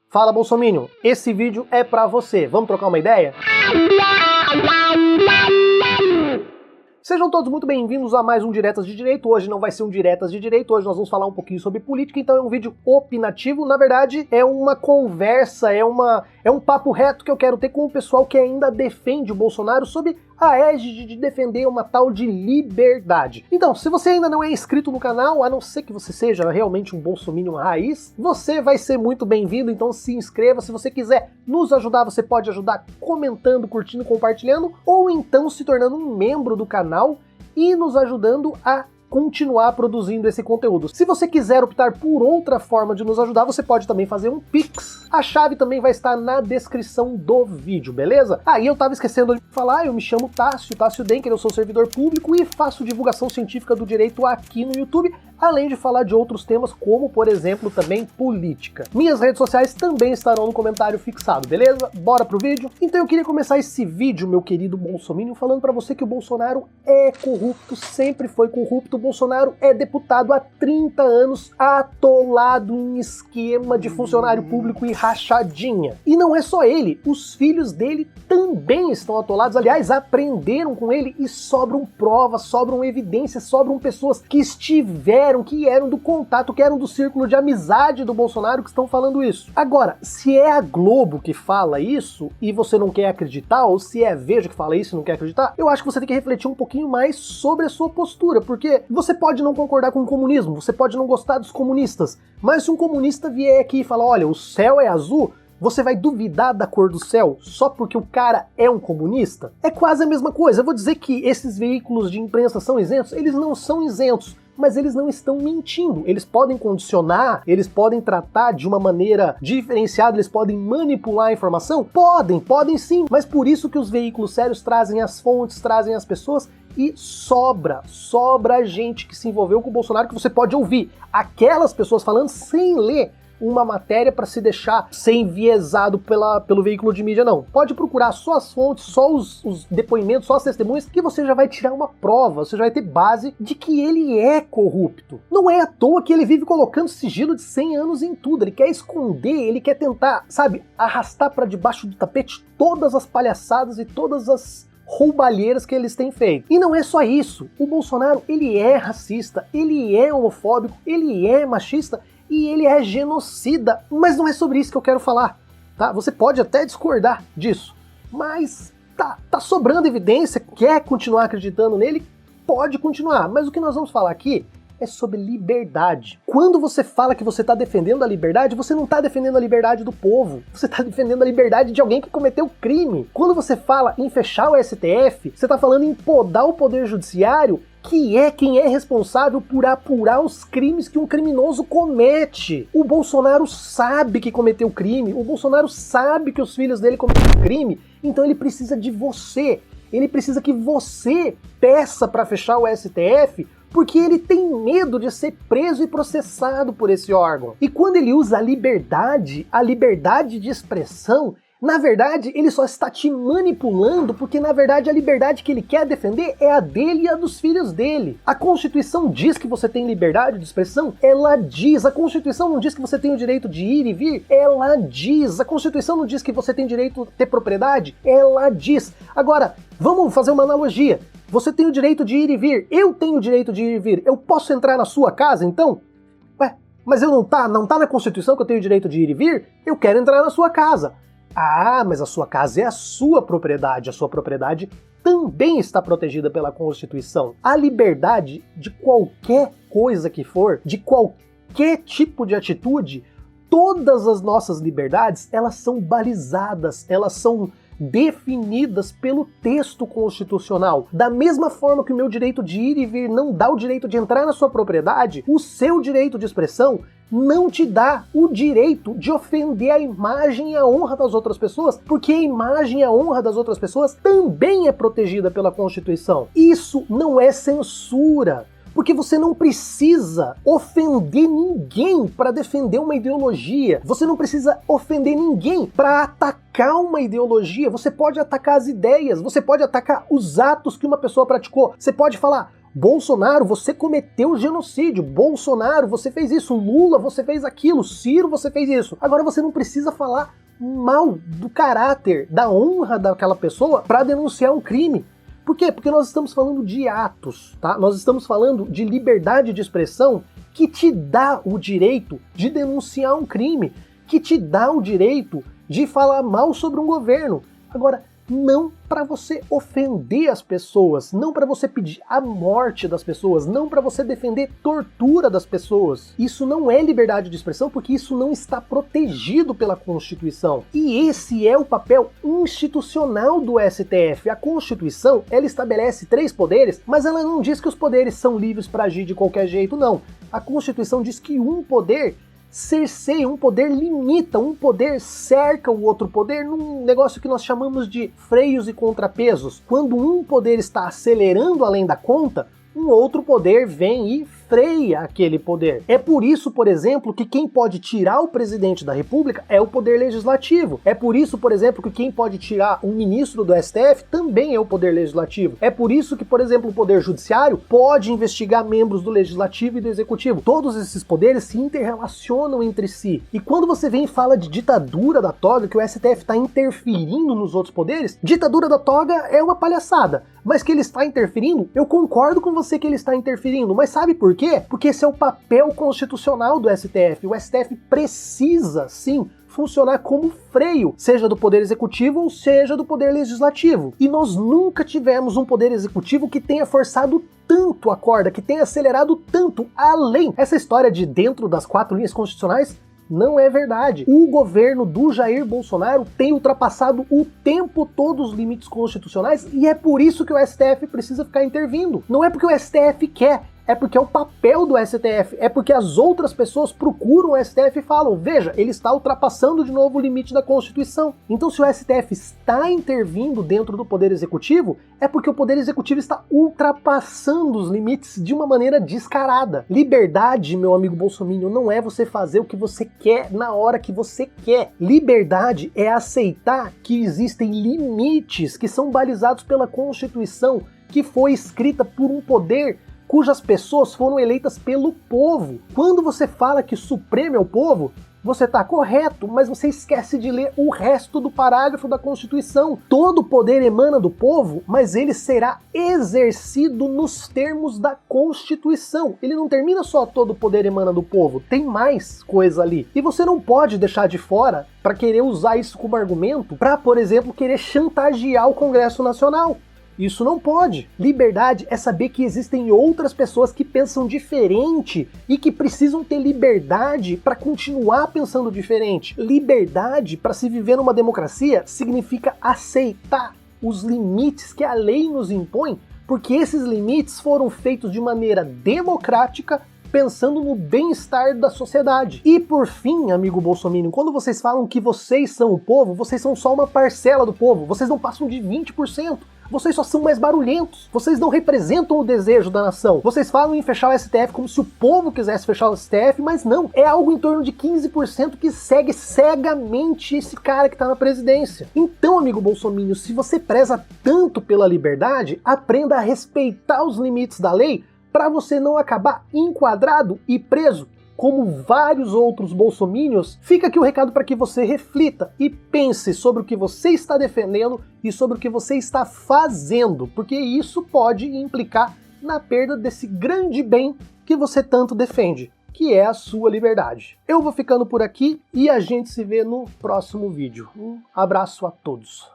Fala, Bolsominion, esse vídeo é pra você. Vamos trocar uma ideia? Sejam todos muito bem-vindos a mais um Diretas de Direito. Hoje não vai ser um Diretas de Direito, hoje nós vamos falar um pouquinho sobre política, então é um vídeo opinativo. Na verdade, é uma conversa, é um papo reto que eu quero ter com o pessoal que ainda defende o Bolsonaro sob a égide de defender uma tal de liberdade. Então, se você ainda não é inscrito no canal, a não ser que você seja realmente um bolsominion raiz, você vai ser muito bem-vindo, então se inscreva. Se você quiser nos ajudar, você pode ajudar comentando, curtindo, compartilhando, ou então se tornando um membro do canal e nos ajudando a continuar produzindo esse conteúdo. Se você quiser optar por outra forma de nos ajudar, você pode também fazer um Pix. A chave também vai estar na descrição do vídeo, beleza? Eu tava esquecendo de falar, eu me chamo Tássio Denker, eu sou servidor público e faço divulgação científica do direito aqui no YouTube, além de falar de outros temas, como, por exemplo, também política. Minhas redes sociais também estarão no comentário fixado, beleza? Bora pro vídeo? Então eu queria começar esse vídeo, meu querido bolsominion, falando pra você que o Bolsonaro é corrupto, sempre foi corrupto. O Bolsonaro é deputado há 30 anos, atolado em esquema de funcionário público e rachadinha. E não é só ele, os filhos dele também estão atolados, aliás, aprenderam com ele e sobram provas, sobram evidências, sobram pessoas que que eram do contato, que eram do círculo de amizade do Bolsonaro que estão falando isso. Agora, se é a Globo que fala isso e você não quer acreditar, ou se é a Veja que fala isso e não quer acreditar, eu acho que você tem que refletir um pouquinho mais sobre a sua postura, porque você pode não concordar com o comunismo, você pode não gostar dos comunistas, mas se um comunista vier aqui e falar, olha, o céu é azul, você vai duvidar da cor do céu só porque o cara é um comunista? É quase a mesma coisa. Eu vou dizer que esses veículos de imprensa são isentos? Eles não são isentos, mas eles não estão mentindo. Eles podem condicionar, eles podem tratar de uma maneira diferenciada, eles podem manipular a informação? Podem sim, mas por isso que os veículos sérios trazem as fontes, trazem as pessoas e sobra gente que se envolveu com o Bolsonaro que você pode ouvir. Aquelas pessoas falando sem ler uma matéria para se deixar ser enviesado pelo veículo de mídia, não. Pode procurar só as fontes, só os depoimentos, só as testemunhas, que você já vai tirar uma prova, você já vai ter base de que ele é corrupto. Não é à toa que ele vive colocando sigilo de 100 anos em tudo, ele quer esconder, ele quer tentar, sabe, arrastar para debaixo do tapete todas as palhaçadas e todas as roubalheiras que eles têm feito. E não é só isso, o Bolsonaro, ele é racista, ele é homofóbico, ele é machista, e ele é genocida, mas não é sobre isso que eu quero falar, tá? Você pode até discordar disso, mas tá sobrando evidência, quer continuar acreditando nele, pode continuar, mas o que nós vamos falar aqui é sobre liberdade. Quando você fala que você está defendendo a liberdade, você não está defendendo a liberdade do povo, você está defendendo a liberdade de alguém que cometeu crime. Quando você fala em fechar o STF, você está falando em podar o poder judiciário, que é quem é responsável por apurar os crimes que um criminoso comete. O Bolsonaro sabe que cometeu crime, o Bolsonaro sabe que os filhos dele cometeram crime, então ele precisa de você. Ele precisa que você peça para fechar o STF, porque ele tem medo de ser preso e processado por esse órgão. E quando ele usa a liberdade de expressão, na verdade, ele só está te manipulando, porque na verdade a liberdade que ele quer defender é a dele e a dos filhos dele. A Constituição diz que você tem liberdade de expressão? Ela diz. A Constituição não diz que você tem o direito de ir e vir? Ela diz. A Constituição não diz que você tem direito a ter propriedade? Ela diz. Agora, vamos fazer uma analogia. Você tem o direito de ir e vir, eu tenho o direito de ir e vir, eu posso entrar na sua casa então? Ué, mas eu não tá na Constituição que eu tenho o direito de ir e vir? Eu quero entrar na sua casa. Ah, mas a sua casa é a sua propriedade também está protegida pela Constituição. A liberdade de qualquer coisa que for, de qualquer tipo de atitude, todas as nossas liberdades, elas são balizadas, elas são definidas pelo texto constitucional. Da mesma forma que o meu direito de ir e vir não dá o direito de entrar na sua propriedade, o seu direito de expressão não te dá o direito de ofender a imagem e a honra das outras pessoas, porque a imagem e a honra das outras pessoas também é protegida pela Constituição. Isso não é censura. Porque você não precisa ofender ninguém para defender uma ideologia. Você não precisa ofender ninguém para atacar uma ideologia. Você pode atacar as ideias, você pode atacar os atos que uma pessoa praticou. Você pode falar: Bolsonaro, você cometeu genocídio. Bolsonaro, você fez isso. Lula, você fez aquilo. Ciro, você fez isso. Agora você não precisa falar mal do caráter, da honra daquela pessoa para denunciar um crime. Por quê? Porque nós estamos falando de atos, tá? Nós estamos falando de liberdade de expressão que te dá o direito de denunciar um crime, que te dá o direito de falar mal sobre um governo. Agora, não para você ofender as pessoas, não para você pedir a morte das pessoas, não para você defender tortura das pessoas. Isso não é liberdade de expressão porque isso não está protegido pela Constituição. E esse é o papel institucional do STF. A Constituição, ela estabelece 3 poderes, mas ela não diz que os poderes são livres para agir de qualquer jeito, não. A Constituição diz que um poder cerceia, um poder limita, um poder cerca o outro poder num negócio que nós chamamos de freios e contrapesos. Quando um poder está acelerando além da conta, um outro poder vem e freia aquele poder. É por isso, por exemplo, que quem pode tirar o presidente da República é o poder legislativo. É por isso, por exemplo, que quem pode tirar um ministro do STF também é o poder legislativo. É por isso que, por exemplo, o poder judiciário pode investigar membros do legislativo e do executivo. Todos esses poderes se interrelacionam entre si. E quando você vem e fala de ditadura da toga, que o STF está interferindo nos outros poderes, ditadura da toga é uma palhaçada. Mas que ele está interferindo, eu concordo com você que ele está interferindo, mas sabe por quê? Porque esse é o papel constitucional do STF. O STF precisa, sim, funcionar como freio, seja do poder executivo ou seja do poder legislativo. E nós nunca tivemos um poder executivo que tenha forçado tanto a corda, que tenha acelerado tanto além. Essa história de dentro das 4 linhas constitucionais não é verdade. O governo do Jair Bolsonaro tem ultrapassado o tempo todo os limites constitucionais e é por isso que o STF precisa ficar intervindo. Não é porque o STF quer, é porque é o papel do STF, é porque as outras pessoas procuram o STF e falam, veja, ele está ultrapassando de novo o limite da Constituição. Então se o STF está intervindo dentro do Poder Executivo, é porque o Poder Executivo está ultrapassando os limites de uma maneira descarada. Liberdade, meu amigo bolsominion, não é você fazer o que você quer na hora que você quer. Liberdade é aceitar que existem limites que são balizados pela Constituição, que foi escrita por um poder cujas pessoas foram eleitas pelo povo. Quando você fala que Supremo é o povo, você está correto, mas você esquece de ler o resto do parágrafo da Constituição. Todo poder emana do povo, mas ele será exercido nos termos da Constituição. Ele não termina só todo poder emana do povo, tem mais coisa ali. E você não pode deixar de fora para querer usar isso como argumento para, por exemplo, querer chantagear o Congresso Nacional. Isso não pode. Liberdade é saber que existem outras pessoas que pensam diferente e que precisam ter liberdade para continuar pensando diferente. Liberdade para se viver numa democracia significa aceitar os limites que a lei nos impõe, porque esses limites foram feitos de maneira democrática, pensando no bem-estar da sociedade. E por fim, amigo bolsominion, quando vocês falam que vocês são o povo, vocês são só uma parcela do povo, vocês não passam de 20%. Vocês só são mais barulhentos. Vocês não representam o desejo da nação. Vocês falam em fechar o STF como se o povo quisesse fechar o STF, mas não. É algo em torno de 15% que segue cegamente esse cara que tá na presidência. Então, amigo bolsominion, se você preza tanto pela liberdade, aprenda a respeitar os limites da lei para você não acabar enquadrado e preso como vários outros bolsominions. Fica aqui o recado para que você reflita e pense sobre o que você está defendendo e sobre o que você está fazendo, porque isso pode implicar na perda desse grande bem que você tanto defende, que é a sua liberdade. Eu vou ficando por aqui e a gente se vê no próximo vídeo. Um abraço a todos.